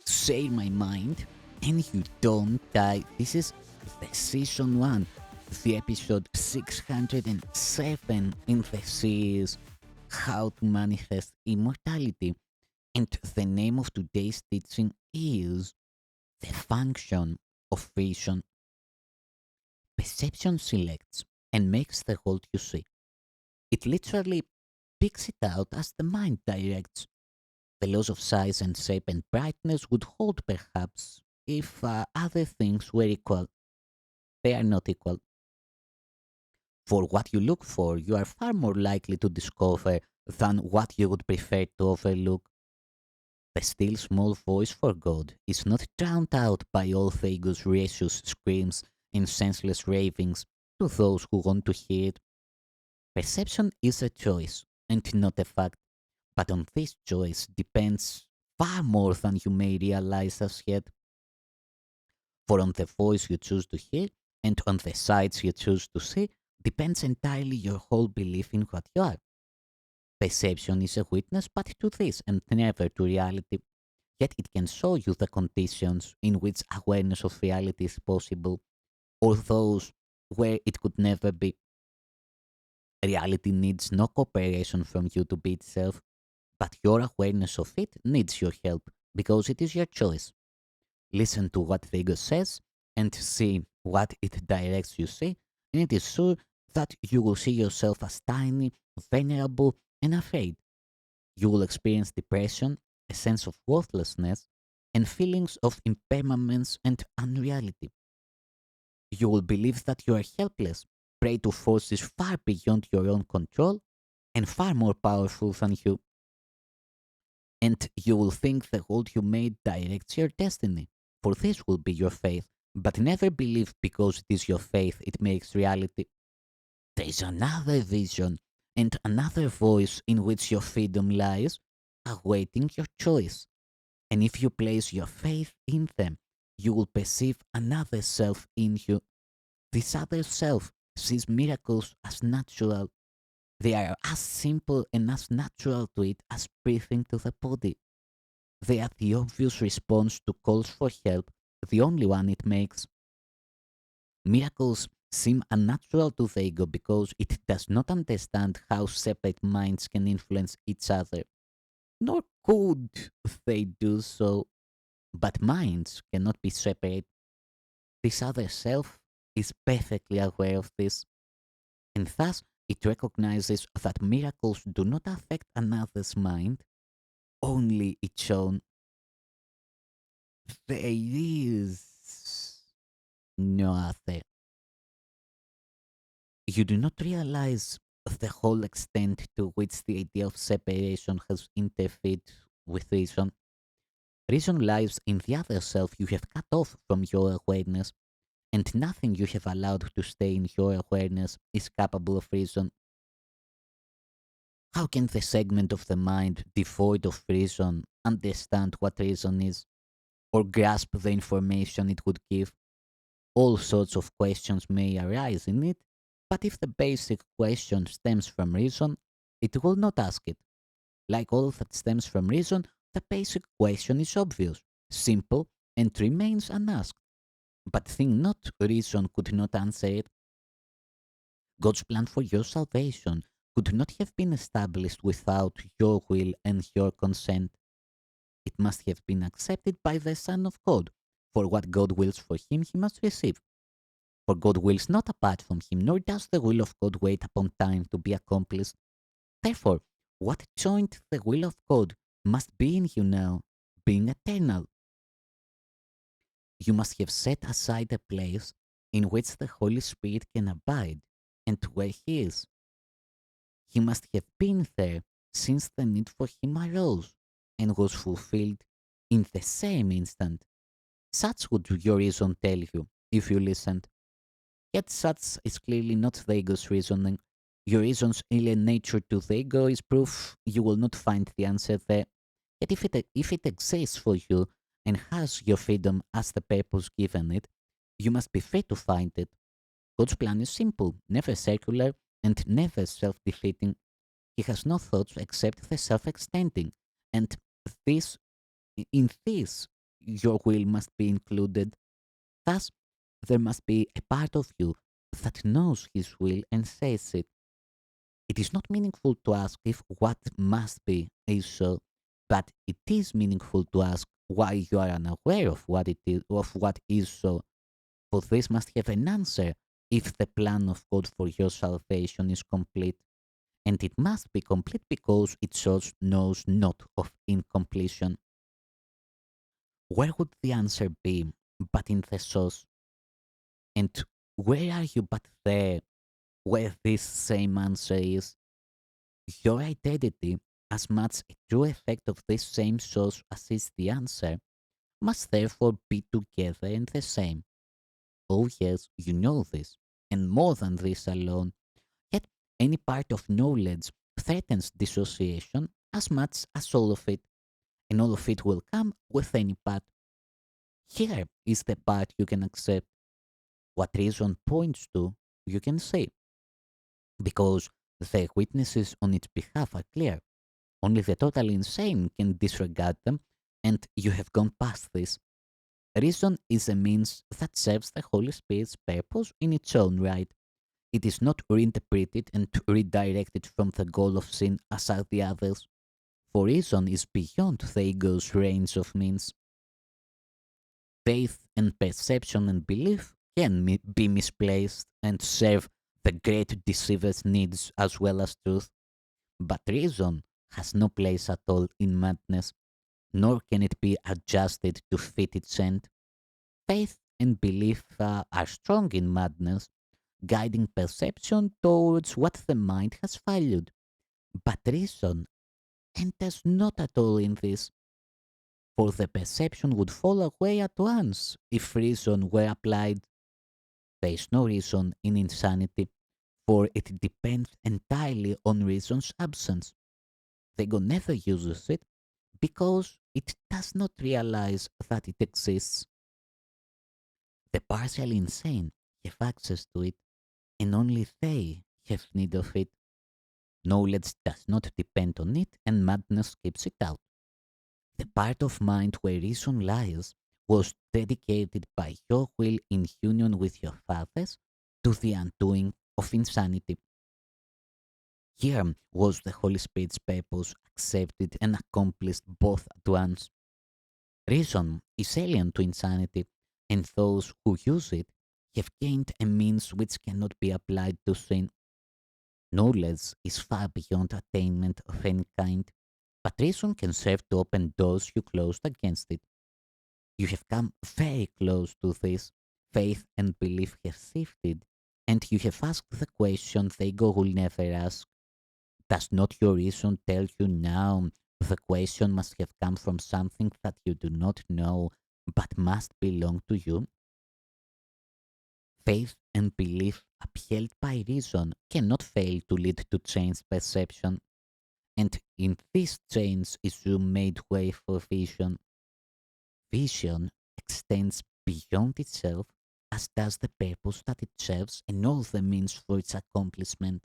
say my mind and you don't die. This is the season 1, the episode 607 in the series How to Manifest Immortality. And the name of today's teaching is The Function of Vision. Perception selects and makes the world you see. It literally picks it out as the mind directs. The laws of size and shape and brightness would hold perhaps if other things were equal. They are not equal. For what you look for, you are far more likely to discover than what you would prefer to overlook. The still small voice for God is not drowned out by all the ego's raucous screams and senseless ravings to those who want to hear it. Perception is a choice and not a fact, but on this choice depends far more than you may realize as yet. For on the voice you choose to hear and on the sights you choose to see depends entirely your whole belief in what you are. Perception is a witness but to this and never to reality, yet it can show you the conditions in which awareness of reality is possible, or those where it could never be. Reality needs no cooperation from you to be itself, but your awareness of it needs your help because it is your choice. Listen to what the ego says and see what it directs you see, and it is sure that you will see yourself as tiny, vulnerable, and afraid. You will experience depression, a sense of worthlessness, and feelings of impermanence and unreality. You will believe that you are helpless, prey to forces far beyond your own control and far more powerful than you. And you will think the world you made directs your destiny, for this will be your faith. But never believe because it is your faith it makes reality. There is another vision and another voice in which your freedom lies, awaiting your choice. And if you place your faith in them, you will perceive another self in you. This other self sees miracles as natural. They are as simple and as natural to it as breathing to the body. They are the obvious response to calls for help, the only one it makes. Miracles seem unnatural to the ego because it does not understand how separate minds can influence each other, nor could they do so. But minds cannot be separate. This other self is perfectly aware of this, and thus it recognizes that miracles do not affect another's mind, only its own. There is no other. You do not realize the whole extent to which the idea of separation has interfered with reason. Reason lies in the other self you have cut off from your awareness, and nothing you have allowed to stay in your awareness is capable of reason. How can the segment of the mind devoid of reason understand what reason is, or grasp the information it would give? All sorts of questions may arise in it, but if the basic question stems from reason, it will not ask it. Like all that stems from reason, the basic question is obvious, simple, and remains unasked. But think not reason could not answer it. God's plan for your salvation could not have been established without your will and your consent. It must have been accepted by the Son of God, for what God wills for him he must receive. For God wills not apart from him, nor does the will of God wait upon time to be accomplished. Therefore, what joined the will of God must be in you now, being eternal. You must have set aside a place in which the Holy Spirit can abide, and where he is. He must have been there since the need for him arose, and was fulfilled in the same instant. Such would your reason tell you, if you listened. Yet such is clearly not the ego's reasoning. Your reason's alien nature to the ego is proof you will not find the answer there. Yet if it exists for you and has your freedom as the purpose given it, you must be free to find it. God's plan is simple, never circular, and never self-defeating. He has no thoughts except the self-extending, and this, in this, your will must be included. Thus, there must be a part of you that knows his will and says it. It is not meaningful to ask if what must be is so, but it is meaningful to ask why you are unaware of what is so. For this must have an answer if the plan of God for your salvation is complete. And it must be complete because it source knows not of incompletion. Where would the answer be but in the source? And where are you but there, where this same answer is? Your identity, as much a true effect of this same source as is the answer, must therefore be together and the same. Oh yes, you know this, and more than this alone. Yet any part of knowledge threatens dissociation as much as all of it, and all of it will come with any part. Here is the part you can accept. What reason points to, you can say, because the witnesses on its behalf are clear. Only the totally insane can disregard them, and you have gone past this. Reason is a means that serves the Holy Spirit's purpose in its own right. It is not reinterpreted and redirected from the goal of sin as are the others, for reason is beyond the ego's range of means. Faith and perception and belief can be misplaced and serve the great deceiver's needs as well as truth, but reason has no place at all in madness, nor can it be adjusted to fit its end. Faith and belief are strong in madness, guiding perception towards what the mind has valued. But reason enters not at all in this, for the perception would fall away at once if reason were applied. There is no reason in insanity, for it depends entirely on reason's absence. The ego never uses it because it does not realize that it exists. The partially insane have access to it, and only they have need of it. Knowledge does not depend on it, and madness keeps it out. The part of mind where reason lies was dedicated by your will in union with your father's to the undoing of insanity. Here was the Holy Spirit's purpose accepted and accomplished both at once. Reason is alien to insanity, and those who use it have gained a means which cannot be applied to sin. Knowledge is far beyond attainment of any kind, but reason can serve to open doors you closed against it. You have come very close to this. Faith and belief have shifted, and you have asked the question the ego will never ask. Does not your reason tell you now the question must have come from something that you do not know but must belong to you? Faith and belief upheld by reason cannot fail to lead to changed perception, and in this change is room made way for vision. Vision extends beyond itself, as does the purpose that it serves and all the means for its accomplishment.